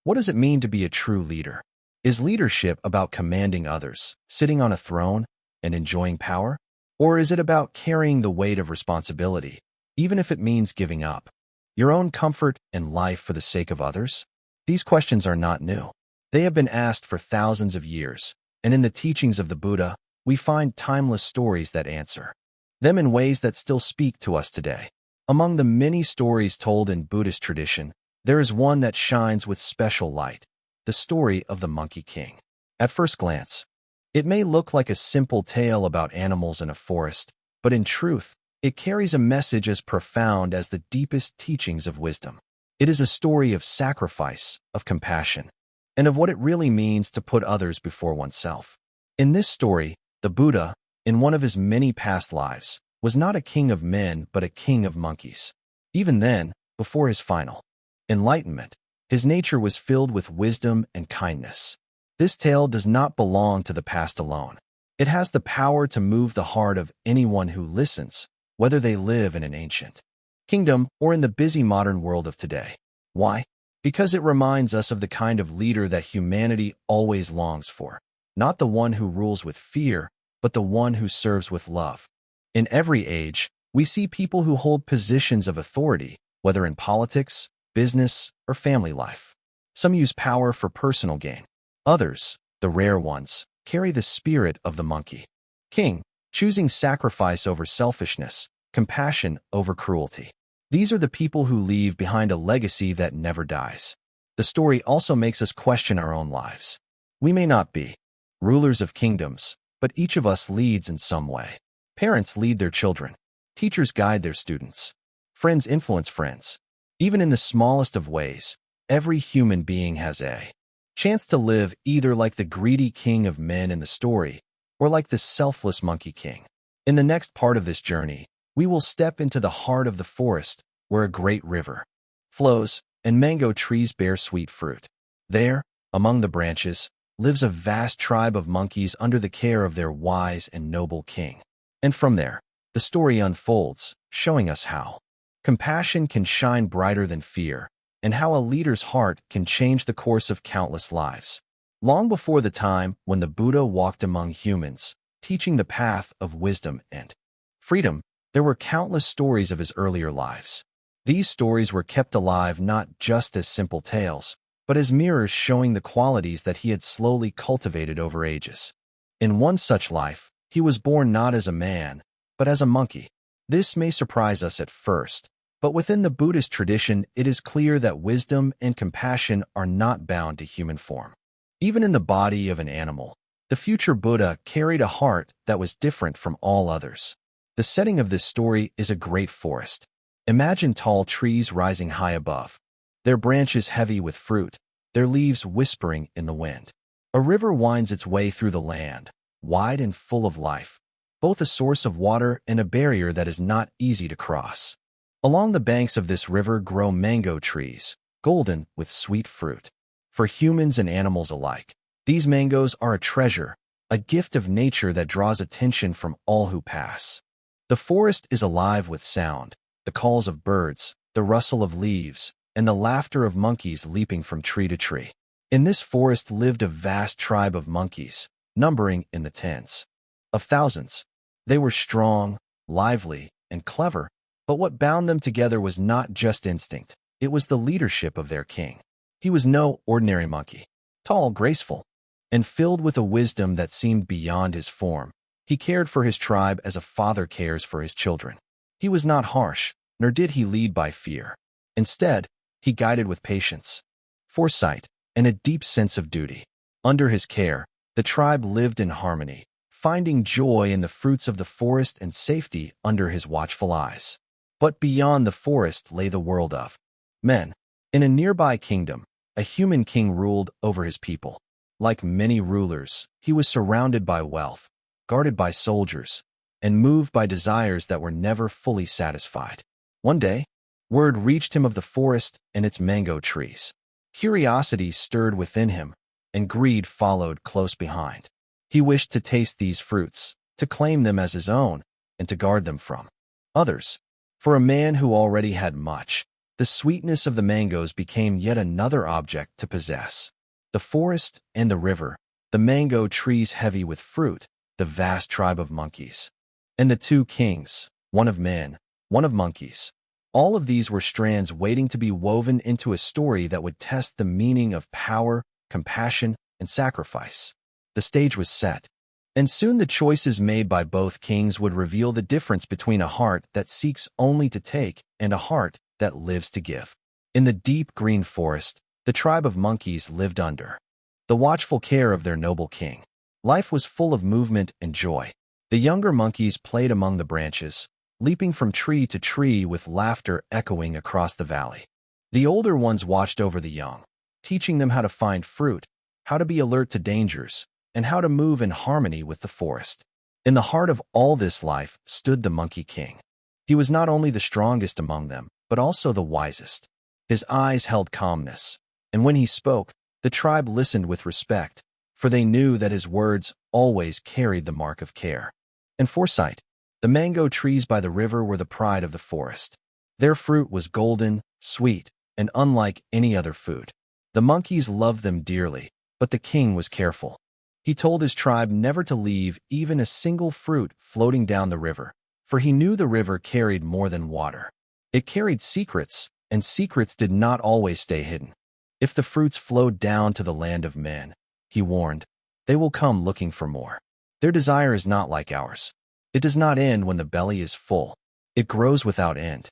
What does it mean to be a true leader? Is leadership about commanding others, sitting on a throne, and enjoying power? Or is it about carrying the weight of responsibility, even if it means giving up your own comfort and life for the sake of others? These questions are not new. They have been asked for thousands of years, and in the teachings of the Buddha, we find timeless stories that answer them in ways that still speak to us today. Among the many stories told in Buddhist tradition, there is one that shines with special light: the story of the Monkey King. At first glance, it may look like a simple tale about animals in a forest, but in truth, it carries a message as profound as the deepest teachings of wisdom. It is a story of sacrifice, of compassion, and of what it really means to put others before oneself. In this story, the Buddha, in one of his many past lives, was not a king of men but a king of monkeys. Even then, before his final enlightenment, his nature was filled with wisdom and kindness. This tale does not belong to the past alone. It has the power to move the heart of anyone who listens, whether they live in an ancient kingdom or in the busy modern world of today. Why? Because it reminds us of the kind of leader that humanity always longs for. Not the one who rules with fear, but the one who serves with love. In every age, we see people who hold positions of authority, whether in politics, business, or family life. Some use power for personal gain. Others, the rare ones, carry the spirit of the monkey king, choosing sacrifice over selfishness, compassion over cruelty. These are the people who leave behind a legacy that never dies. The story also makes us question our own lives. We may not be rulers of kingdoms, but each of us leads in some way. Parents lead their children. Teachers guide their students. Friends influence friends. Even in the smallest of ways, every human being has a chance to live either like the greedy king of men in the story, or like the selfless monkey king. In the next part of this journey, we will step into the heart of the forest, where a great river flows and mango trees bear sweet fruit. There, among the branches, lives a vast tribe of monkeys under the care of their wise and noble king. And from there, the story unfolds, showing us how compassion can shine brighter than fear, and how a leader's heart can change the course of countless lives. Long before the time when the Buddha walked among humans, teaching the path of wisdom and freedom, there were countless stories of his earlier lives. These stories were kept alive not just as simple tales, but as mirrors showing the qualities that he had slowly cultivated over ages. In one such life, he was born not as a man, but as a monkey. This may surprise us at first, but within the Buddhist tradition, it is clear that wisdom and compassion are not bound to human form. Even in the body of an animal, the future Buddha carried a heart that was different from all others. The setting of this story is a great forest. Imagine tall trees rising high above, their branches heavy with fruit, their leaves whispering in the wind. A river winds its way through the land, wide and full of life, both a source of water and a barrier that is not easy to cross. Along the banks of this river grow mango trees, golden with sweet fruit. For humans and animals alike, these mangoes are a treasure, a gift of nature that draws attention from all who pass. The forest is alive with sound, the calls of birds, the rustle of leaves, and the laughter of monkeys leaping from tree to tree. In this forest lived a vast tribe of monkeys, numbering in the tens of thousands. They were strong, lively, and clever, but what bound them together was not just instinct, it was the leadership of their king. He was no ordinary monkey. Tall, graceful, and filled with a wisdom that seemed beyond his form, he cared for his tribe as a father cares for his children. He was not harsh, nor did he lead by fear. Instead, he guided with patience, foresight, and a deep sense of duty. Under his care, the tribe lived in harmony, finding joy in the fruits of the forest and safety under his watchful eyes. But beyond the forest lay the world of men. In a nearby kingdom, a human king ruled over his people. Like many rulers, he was surrounded by wealth, guarded by soldiers, and moved by desires that were never fully satisfied. One day, word reached him of the forest and its mango trees. Curiosity stirred within him, and greed followed close behind. He wished to taste these fruits, to claim them as his own, and to guard them from others. For a man who already had much, The sweetness of the mangoes became yet another object to possess. The forest and the river, the mango trees heavy with fruit, the vast tribe of monkeys, and the two kings, one of men, one of monkeys. All of these were strands waiting to be woven into a story that would test the meaning of power, compassion, and sacrifice. The stage was set, and soon the choices made by both kings would reveal the difference between a heart that seeks only to take and a heart that lives to give. In the deep green forest, the tribe of monkeys lived under the watchful care of their noble king. Life was full of movement and joy. The younger monkeys played among the branches, leaping from tree to tree with laughter echoing across the valley. The older ones watched over the young, teaching them how to find fruit, how to be alert to dangers, and how to move in harmony with the forest. In the heart of all this life stood the Monkey King. He was not only the strongest among them, but also the wisest. His eyes held calmness, and when he spoke, the tribe listened with respect, for they knew that his words always carried the mark of care and foresight. The mango trees by the river were the pride of the forest. Their fruit was golden, sweet, and unlike any other food. The monkeys loved them dearly, but the king was careful. He told his tribe never to leave even a single fruit floating down the river, for he knew the river carried more than water. It carried secrets, and secrets did not always stay hidden. If the fruits flowed down to the land of men, he warned, they will come looking for more. Their desire is not like ours. It does not end when the belly is full. It grows without end.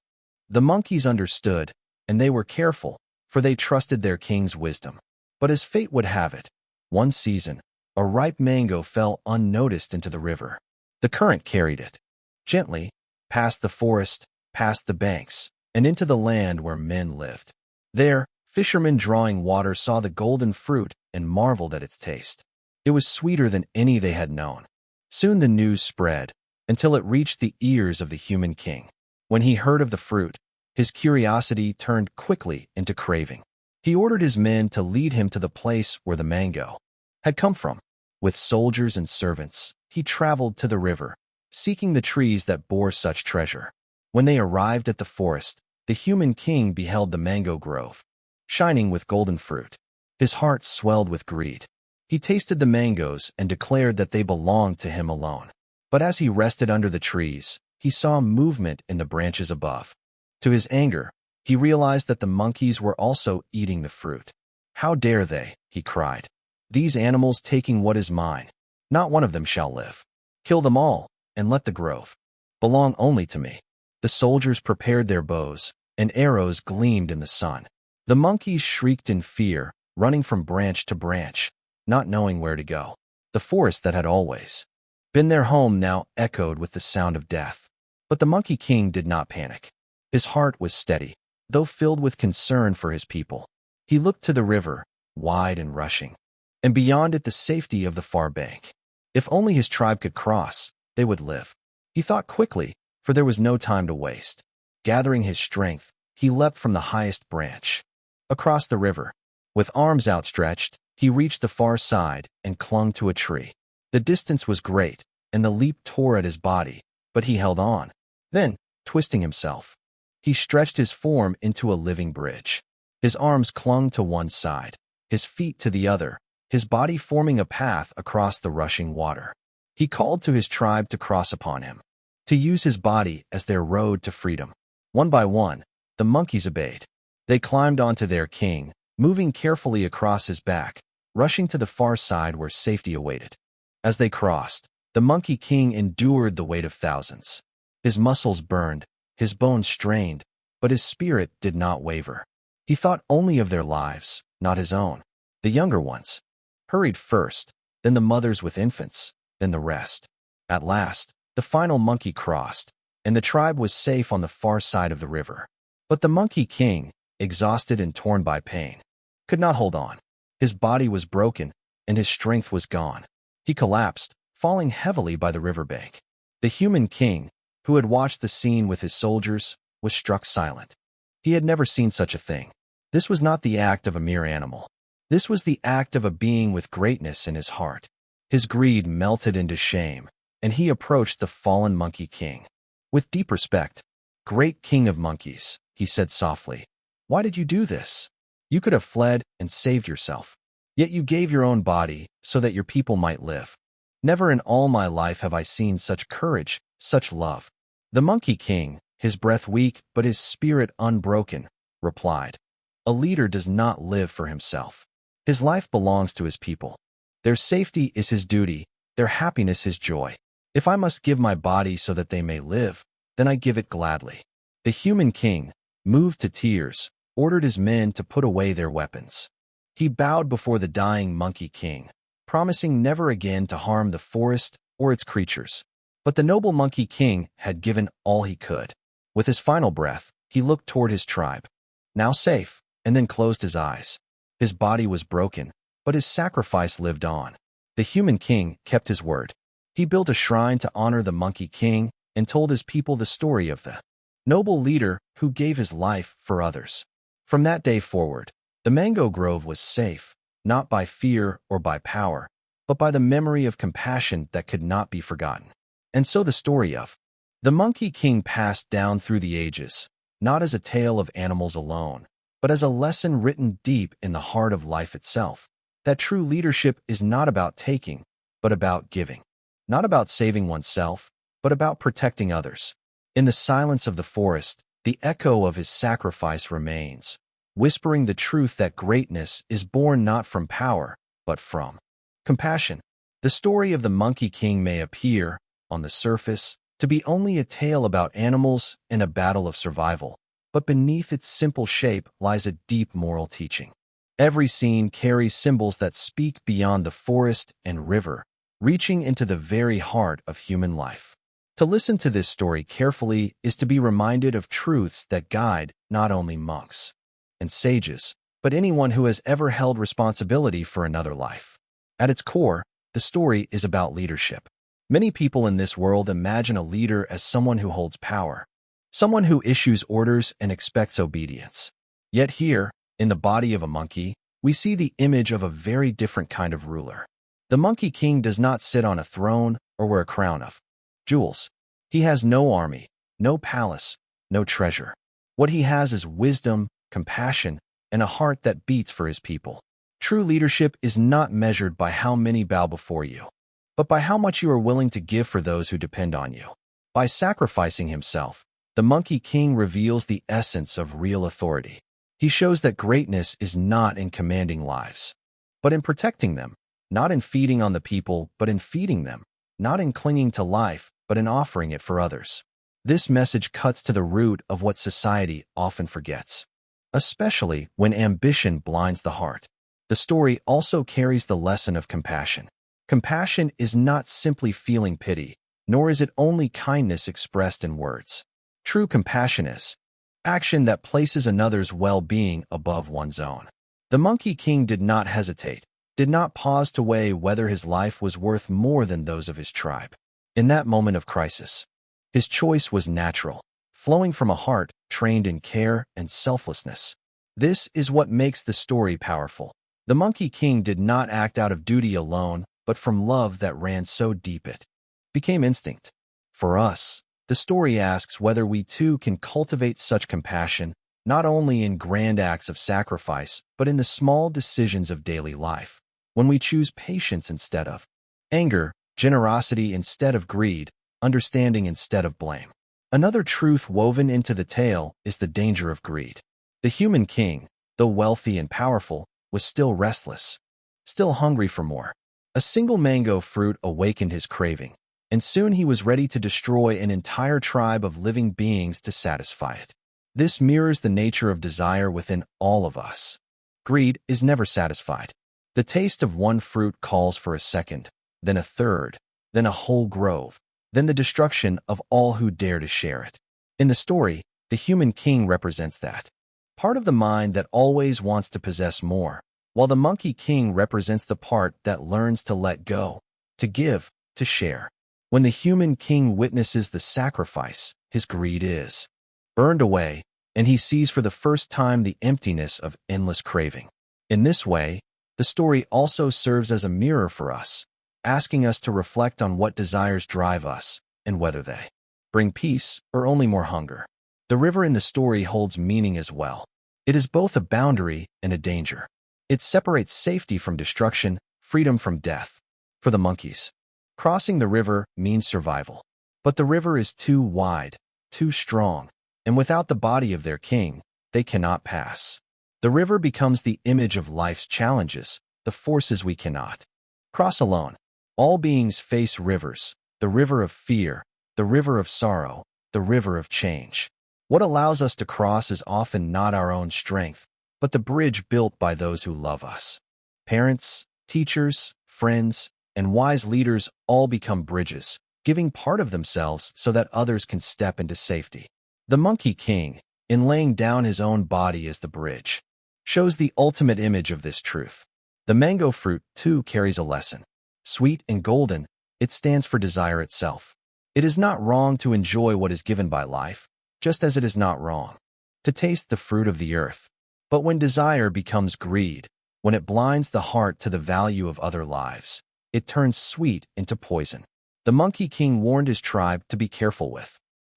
The monkeys understood, and they were careful, for they trusted their king's wisdom. But as fate would have it, one season, a ripe mango fell unnoticed into the river. The current carried it gently, past the forest, past the banks, and into the land where men lived. There, fishermen drawing water saw the golden fruit and marveled at its taste. It was sweeter than any they had known. Soon the news spread, until it reached the ears of the human king. When he heard of the fruit, his curiosity turned quickly into craving. He ordered his men to lead him to the place where the mango had come from. With soldiers and servants, he traveled to the river, seeking the trees that bore such treasure. When they arrived at the forest, the human king beheld the mango grove, shining with golden fruit. His heart swelled with greed. He tasted the mangoes and declared that they belonged to him alone. But as he rested under the trees, he saw movement in the branches above. To his anger, he realized that the monkeys were also eating the fruit. "How dare they?" he cried. "These animals taking what is mine. Not one of them shall live. Kill them all, and let the grove belong only to me." The soldiers prepared their bows, and arrows gleamed in the sun. The monkeys shrieked in fear, running from branch to branch, not knowing where to go. The forest that had always been their home now echoed with the sound of death. But the Monkey King did not panic. His heart was steady, though filled with concern for his people. He looked to the river, wide and rushing, and beyond it the safety of the far bank. If only his tribe could cross, they would live. He thought quickly, for there was no time to waste. Gathering his strength, he leapt from the highest branch across the river. With arms outstretched, he reached the far side and clung to a tree. The distance was great, and the leap tore at his body, but he held on. Then, twisting himself, he stretched his form into a living bridge. His arms clung to one side, his feet to the other, his body forming a path across the rushing water. He called to his tribe to cross upon him, to use his body as their road to freedom. One by one, the monkeys obeyed. They climbed onto their king, moving carefully across his back, rushing to the far side where safety awaited. As they crossed, the Monkey King endured the weight of thousands. His muscles burned, his bones strained, but his spirit did not waver. He thought only of their lives, not his own. The younger ones hurried first, then the mothers with infants, then the rest. At last, the final monkey crossed, and the tribe was safe on the far side of the river. But the Monkey King, exhausted and torn by pain, could not hold on. His body was broken, and his strength was gone. He collapsed, falling heavily by the riverbank. The human king, who had watched the scene with his soldiers, was struck silent. He had never seen such a thing. This was not the act of a mere animal. This was the act of a being with greatness in his heart. His greed melted into shame, and he approached the fallen Monkey King. With deep respect, "Great king of monkeys," he said softly, Why did you do this? You could have fled and saved yourself. Yet you gave your own body so that your people might live. Never in all my life have I seen such courage, such love. The Monkey King, his breath weak but his spirit unbroken, replied, "A leader does not live for himself. His life belongs to his people. Their safety is his duty, their happiness his joy. If I must give my body so that they may live, then I give it gladly." The human king, moved to tears, ordered his men to put away their weapons. He bowed before the dying Monkey King, promising never again to harm the forest or its creatures. But the noble Monkey King had given all he could. With his final breath, he looked toward his tribe, now safe, and then closed his eyes. His body was broken, but his sacrifice lived on. The human king kept his word. He built a shrine to honor the Monkey King and told his people the story of the noble leader who gave his life for others. From that day forward, the mango grove was safe, not by fear or by power, but by the memory of compassion that could not be forgotten. And so the story of the Monkey King passed down through the ages, not as a tale of animals alone, but as a lesson written deep in the heart of life itself, that true leadership is not about taking, but about giving. Not about saving oneself, but about protecting others. In the silence of the forest, the echo of his sacrifice remains, whispering the truth that greatness is born not from power, but from compassion. The story of the Monkey King may appear, on the surface, to be only a tale about animals and a battle of survival, but beneath its simple shape lies a deep moral teaching. Every scene carries symbols that speak beyond the forest and river, reaching into the very heart of human life. To listen to this story carefully is to be reminded of truths that guide not only monks and sages, but anyone who has ever held responsibility for another life. At its core, the story is about leadership. Many people in this world imagine a leader as someone who holds power, someone who issues orders and expects obedience. Yet here, in the body of a monkey, we see the image of a very different kind of ruler. The Monkey King does not sit on a throne or wear a crown of jewels. He has no army, no palace, no treasure. What he has is wisdom, compassion, and a heart that beats for his people. True leadership is not measured by how many bow before you, but by how much you are willing to give for those who depend on you. By sacrificing himself, the Monkey King reveals the essence of real authority. He shows that greatness is not in commanding lives, but in protecting them, not in feeding on the people, but in feeding them, not in clinging to life, but in offering it for others. This message cuts to the root of what society often forgets, especially when ambition blinds the heart. The story also carries the lesson of compassion. Compassion is not simply feeling pity, nor is it only kindness expressed in words. True compassion is action that places another's well-being above one's own. The Monkey King did not hesitate, did not pause to weigh whether his life was worth more than those of his tribe. In that moment of crisis, his choice was natural, flowing from a heart trained in care and selflessness. This is what makes the story powerful. The Monkey King did not act out of duty alone, but from love that ran so deep it became instinct. For us, the story asks whether we too can cultivate such compassion, not only in grand acts of sacrifice, but in the small decisions of daily life. When we choose patience instead of anger, generosity instead of greed, understanding instead of blame. Another truth woven into the tale is the danger of greed. The human king, though wealthy and powerful, was still restless, still hungry for more. A single mango fruit awakened his craving, and soon he was ready to destroy an entire tribe of living beings to satisfy it. This mirrors the nature of desire within all of us. Greed is never satisfied. The taste of one fruit calls for a second, then a third, then a whole grove, then the destruction of all who dare to share it. In the story, the human king represents that part of the mind that always wants to possess more, while the Monkey King represents the part that learns to let go, to give, to share. When the human king witnesses the sacrifice, his greed is burned away, and he sees for the first time the emptiness of endless craving. In this way, the story also serves as a mirror for us, asking us to reflect on what desires drive us and whether they bring peace or only more hunger. The river in the story holds meaning as well. It is both a boundary and a danger. It separates safety from destruction, freedom from death. For the monkeys, crossing the river means survival. But the river is too wide, too strong, and without the body of their king, they cannot pass. The river becomes the image of life's challenges, the forces we cannot cross alone. All beings face rivers, the river of fear, the river of sorrow, the river of change. What allows us to cross is often not our own strength, but the bridge built by those who love us. Parents, teachers, friends, and wise leaders all become bridges, giving part of themselves so that others can step into safety. The Monkey King, in laying down his own body as the bridge, shows the ultimate image of this truth. The mango fruit, too, carries a lesson. Sweet and golden, it stands for desire itself. It is not wrong to enjoy what is given by life, just as it is not wrong to taste the fruit of the earth. But when desire becomes greed, when it blinds the heart to the value of other lives, it turns sweet into poison. The Monkey King warned his tribe to be careful with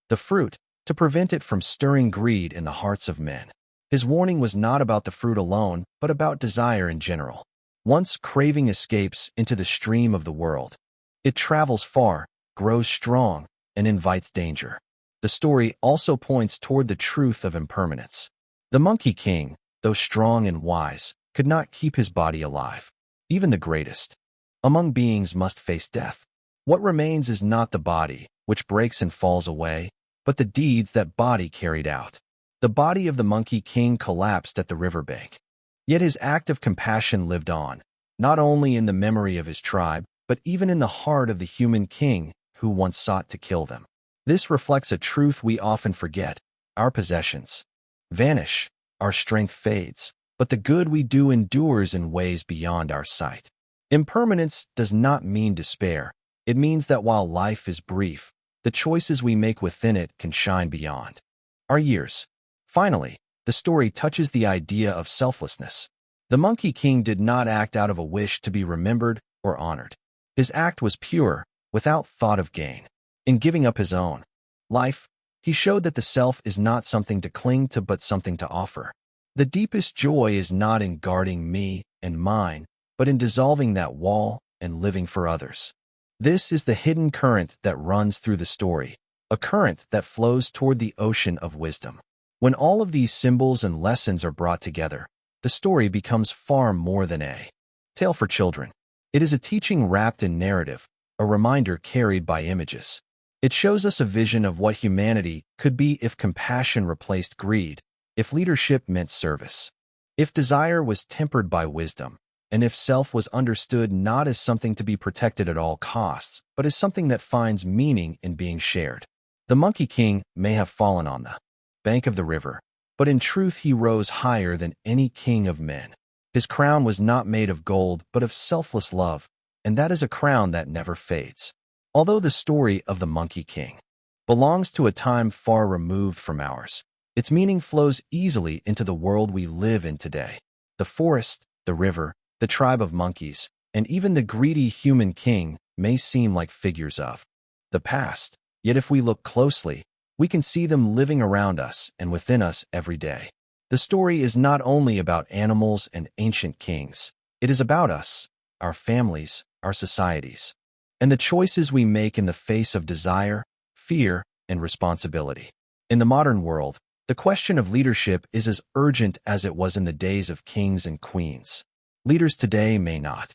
the fruit, to prevent it from stirring greed in the hearts of men. His warning was not about the fruit alone, but about desire in general. Once craving escapes into the stream of the world, it travels far, grows strong, and invites danger. The story also points toward the truth of impermanence. The Monkey King, though strong and wise, could not keep his body alive. Even the greatest among beings must face death. What remains is not the body, which breaks and falls away, but the deeds that body carried out. The body of the Monkey King collapsed at the riverbank. Yet his act of compassion lived on, not only in the memory of his tribe, but even in the heart of the human king who once sought to kill them. This reflects a truth we often forget. Our possessions vanish, our strength fades, but the good we do endures in ways beyond our sight. Impermanence does not mean despair. It means that while life is brief, the choices we make within it can shine beyond our years. Finally, the story touches the idea of selflessness. The Monkey King did not act out of a wish to be remembered or honored. His act was pure, without thought of gain. In giving up his own life, he showed that the self is not something to cling to but something to offer. The deepest joy is not in guarding me and mine, but in dissolving that wall and living for others. This is the hidden current that runs through the story, a current that flows toward the ocean of wisdom. When all of these symbols and lessons are brought together, the story becomes far more than a tale for children. It is a teaching wrapped in narrative, a reminder carried by images. It shows us a vision of what humanity could be if compassion replaced greed, if leadership meant service, if desire was tempered by wisdom, and if self was understood not as something to be protected at all costs, but as something that finds meaning in being shared. The Monkey King may have fallen on the bank of the river, but in truth he rose higher than any king of men. His crown was not made of gold, but of selfless love, and that is a crown that never fades. Although the story of the Monkey King belongs to a time far removed from ours, its meaning flows easily into the world we live in today. The forest, the river, the tribe of monkeys, and even the greedy human king may seem like figures of the past, yet if we look closely, we can see them living around us and within us every day. The story is not only about animals and ancient kings. It is about us, our families, our societies, and the choices we make in the face of desire, fear, and responsibility. In the modern world, the question of leadership is as urgent as it was in the days of kings and queens. Leaders today may not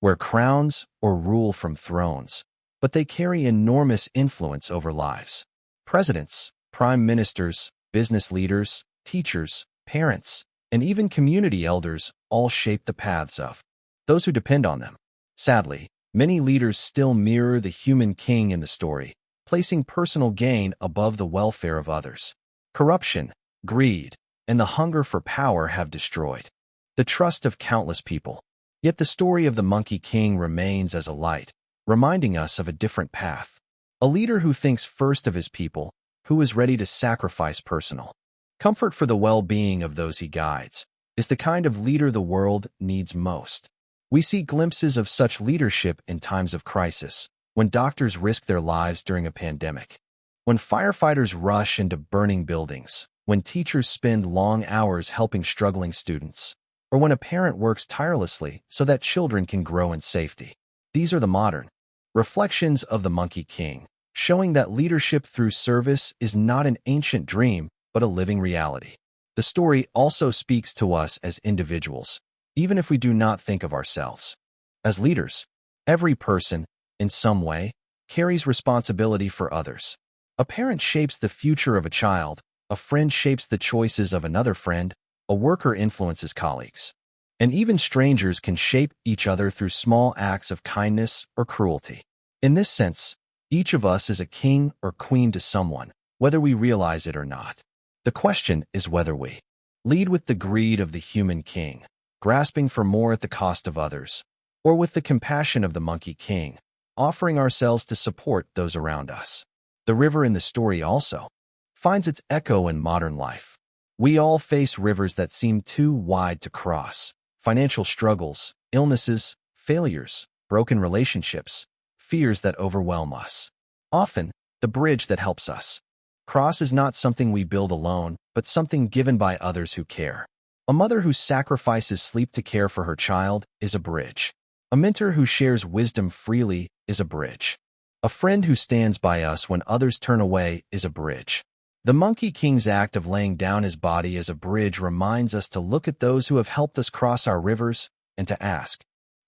wear crowns or rule from thrones, but they carry enormous influence over lives. Presidents, prime ministers, business leaders, teachers, parents, and even community elders all shape the paths of those who depend on them. Sadly, many leaders still mirror the human king in the story, placing personal gain above the welfare of others. Corruption, greed, and the hunger for power have destroyed the trust of countless people. Yet the story of the Monkey King remains as a light, reminding us of a different path. A leader who thinks first of his people, who is ready to sacrifice personal comfort for the well-being of those he guides, is the kind of leader the world needs most. We see glimpses of such leadership in times of crisis, when doctors risk their lives during a pandemic, when firefighters rush into burning buildings, when teachers spend long hours helping struggling students, or when a parent works tirelessly so that children can grow in safety. These are the modern reflections of the Monkey King, showing that leadership through service is not an ancient dream, but a living reality. The story also speaks to us as individuals, even if we do not think of ourselves as leaders. Every person, in some way, carries responsibility for others. A parent shapes the future of a child, a friend shapes the choices of another friend, a worker influences colleagues. And even strangers can shape each other through small acts of kindness or cruelty. In this sense, each of us is a king or queen to someone, whether we realize it or not. The question is whether we lead with the greed of the human king, grasping for more at the cost of others, or with the compassion of the Monkey King, offering ourselves to support those around us. The river in the story also finds its echo in modern life. We all face rivers that seem too wide to cross: financial struggles, illnesses, failures, broken relationships, fears that overwhelm us. Often, the bridge that helps us cross is not something we build alone, but something given by others who care. A mother who sacrifices sleep to care for her child is a bridge. A mentor who shares wisdom freely is a bridge. A friend who stands by us when others turn away is a bridge. The Monkey King's act of laying down his body as a bridge reminds us to look at those who have helped us cross our rivers and to ask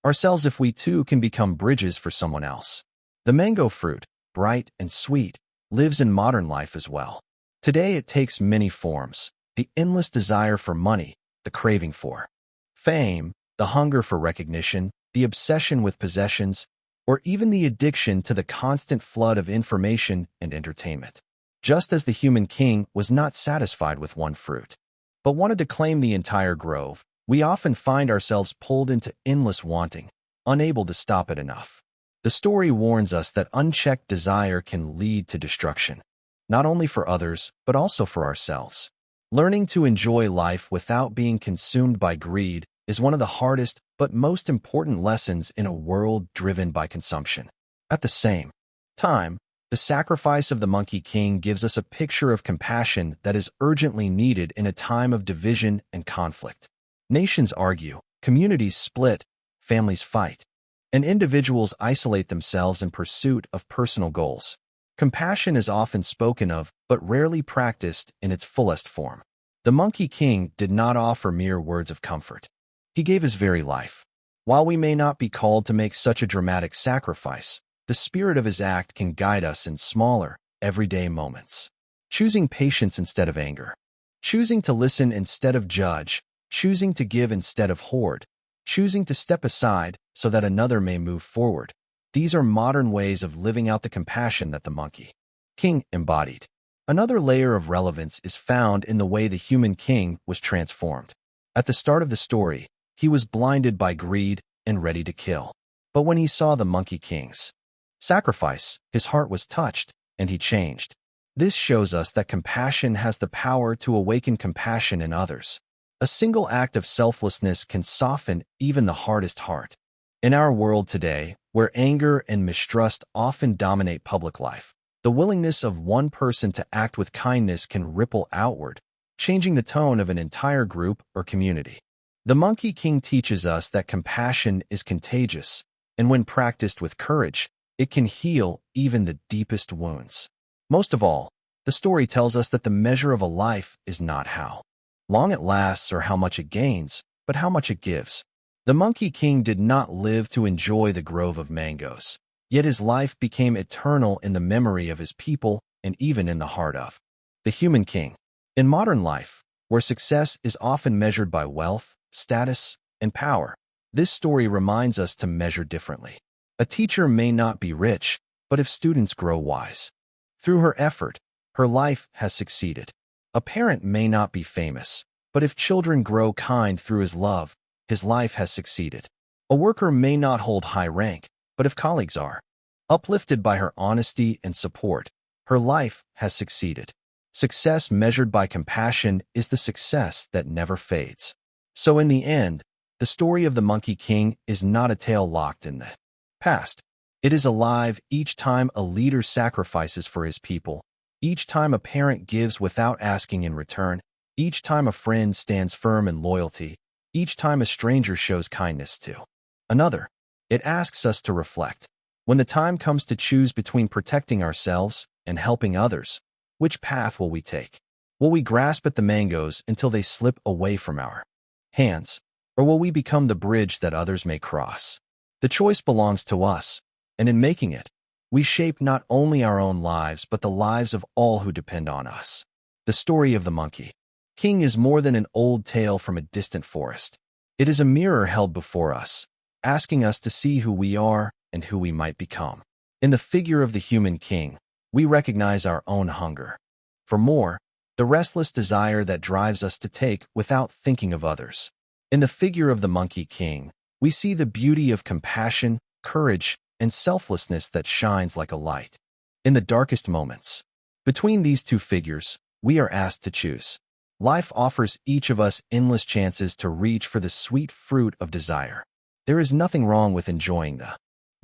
ourselves if we too can become bridges for someone else. The mango fruit, bright and sweet, lives in modern life as well. Today it takes many forms: the endless desire for money, the craving for fame, the hunger for recognition, the obsession with possessions, or even the addiction to the constant flood of information and entertainment. Just as the human king was not satisfied with one fruit, but wanted to claim the entire grove, we often find ourselves pulled into endless wanting, unable to stop it enough. The story warns us that unchecked desire can lead to destruction, not only for others, but also for ourselves. Learning to enjoy life without being consumed by greed is one of the hardest but most important lessons in a world driven by consumption. At the same time, the sacrifice of the Monkey King gives us a picture of compassion that is urgently needed in a time of division and conflict. Nations argue, communities split, families fight, and individuals isolate themselves in pursuit of personal goals. Compassion is often spoken of, but rarely practiced in its fullest form. The Monkey King did not offer mere words of comfort. He gave his very life. While we may not be called to make such a dramatic sacrifice, the spirit of his act can guide us in smaller, everyday moments. Choosing patience instead of anger. Choosing to listen instead of judge. Choosing to give instead of hoard. Choosing to step aside so that another may move forward. These are modern ways of living out the compassion that the Monkey King embodied. Another layer of relevance is found in the way the human king was transformed. At the start of the story, he was blinded by greed and ready to kill. But when he saw the Monkey King's sacrifice, his heart was touched, and he changed. This shows us that compassion has the power to awaken compassion in others. A single act of selflessness can soften even the hardest heart. In our world today, where anger and mistrust often dominate public life, the willingness of one person to act with kindness can ripple outward, changing the tone of an entire group or community. The Monkey King teaches us that compassion is contagious, and when practiced with courage, it can heal even the deepest wounds. Most of all, the story tells us that the measure of a life is not how long it lasts or how much it gains, but how much it gives. The Monkey King did not live to enjoy the grove of mangoes, yet his life became eternal in the memory of his people and even in the heart of the human king. In modern life, where success is often measured by wealth, status, and power, this story reminds us to measure differently. A teacher may not be rich, but if students grow wise through her effort, her life has succeeded. A parent may not be famous, but if children grow kind through his love, his life has succeeded. A worker may not hold high rank, but if colleagues are uplifted by her honesty and support, her life has succeeded. Success measured by compassion is the success that never fades. So in the end, the story of the Monkey King is not a tale locked in the past. It is alive each time a leader sacrifices for his people, Each time a parent gives without asking in return, each time a friend stands firm in loyalty, each time a stranger shows kindness to another, it asks us to reflect. When the time comes to choose between protecting ourselves and helping others, which path will we take? Will we grasp at the mangoes until they slip away from our hands, or will we become the bridge that others may cross? The choice belongs to us, and in making it, we shape not only our own lives but the lives of all who depend on us. The story of the Monkey King is more than an old tale from a distant forest. It is a mirror held before us, asking us to see who we are and who we might become. In the figure of the human king, we recognize our own hunger for more, the restless desire that drives us to take without thinking of others. In the figure of the Monkey King, we see the beauty of compassion, courage, and selflessness that shines like a light. In the darkest moments, between these two figures, we are asked to choose. Life offers each of us endless chances to reach for the sweet fruit of desire. There is nothing wrong with enjoying the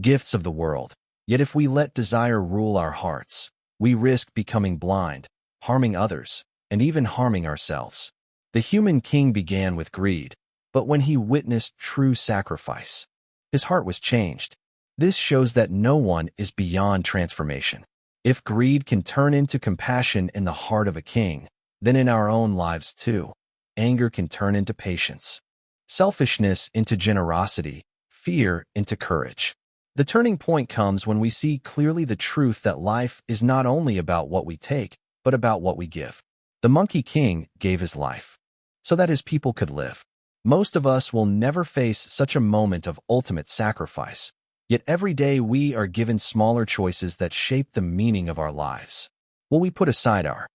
gifts of the world, yet if we let desire rule our hearts, we risk becoming blind, harming others, and even harming ourselves. The human king began with greed, but when he witnessed true sacrifice, his heart was changed. This shows that no one is beyond transformation. If greed can turn into compassion in the heart of a king, then in our own lives too, anger can turn into patience, selfishness into generosity, fear into courage. The turning point comes when we see clearly the truth that life is not only about what we take, but about what we give. The Monkey King gave his life so that his people could live. Most of us will never face such a moment of ultimate sacrifice, yet every day we are given smaller choices that shape the meaning of our lives. Will we put aside our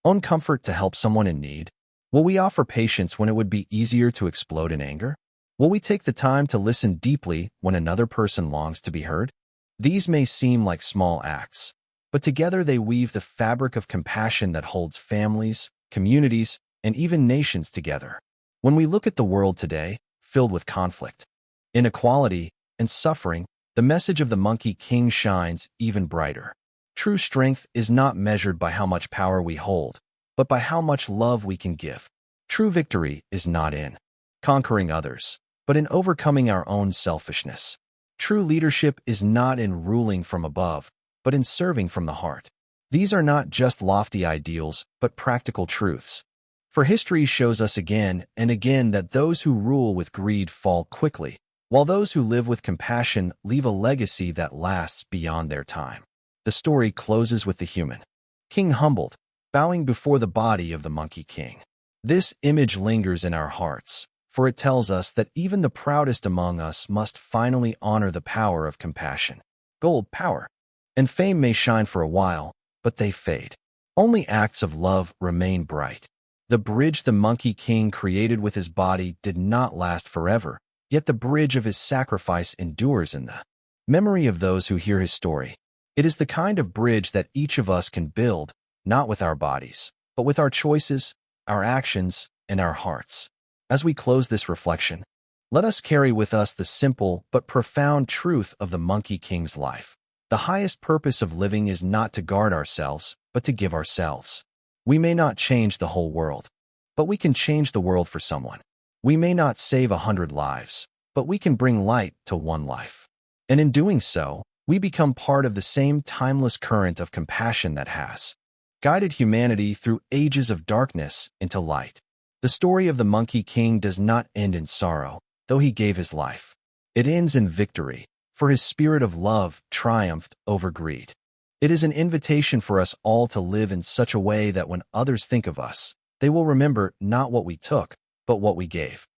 own comfort to help someone in need? Will we offer patience when it would be easier to explode in anger? Will we take the time to listen deeply when another person longs to be heard? These may seem like small acts, but together they weave the fabric of compassion that holds families, communities, and even nations together. When we look at the world today, filled with conflict, inequality, and suffering, the message of the Monkey King shines even brighter. True strength is not measured by how much power we hold, but by how much love we can give. True victory is not in conquering others, but in overcoming our own selfishness. True leadership is not in ruling from above, but in serving from the heart. These are not just lofty ideals, but practical truths. For history shows us again and again that those who rule with greed fall quickly, while those who live with compassion leave a legacy that lasts beyond their time. The story closes with the human king humbled, bowing before the body of the Monkey King. This image lingers in our hearts, for it tells us that even the proudest among us must finally honor the power of compassion. Gold, power, and fame may shine for a while, but they fade. Only acts of love remain bright. The bridge the Monkey King created with his body did not last forever, yet the bridge of his sacrifice endures in the memory of those who hear his story. It is the kind of bridge that each of us can build, not with our bodies, but with our choices, our actions, and our hearts. As we close this reflection, let us carry with us the simple but profound truth of the Monkey King's life. The highest purpose of living is not to guard ourselves, but to give ourselves. We may not change the whole world, but we can change the world for someone. We may not save 100 lives, but we can bring light to one life. And in doing so, we become part of the same timeless current of compassion that has guided humanity through ages of darkness into light. The story of the Monkey King does not end in sorrow, though he gave his life. It ends in victory, for his spirit of love triumphed over greed. It is an invitation for us all to live in such a way that when others think of us, they will remember not what we took, but what we gave.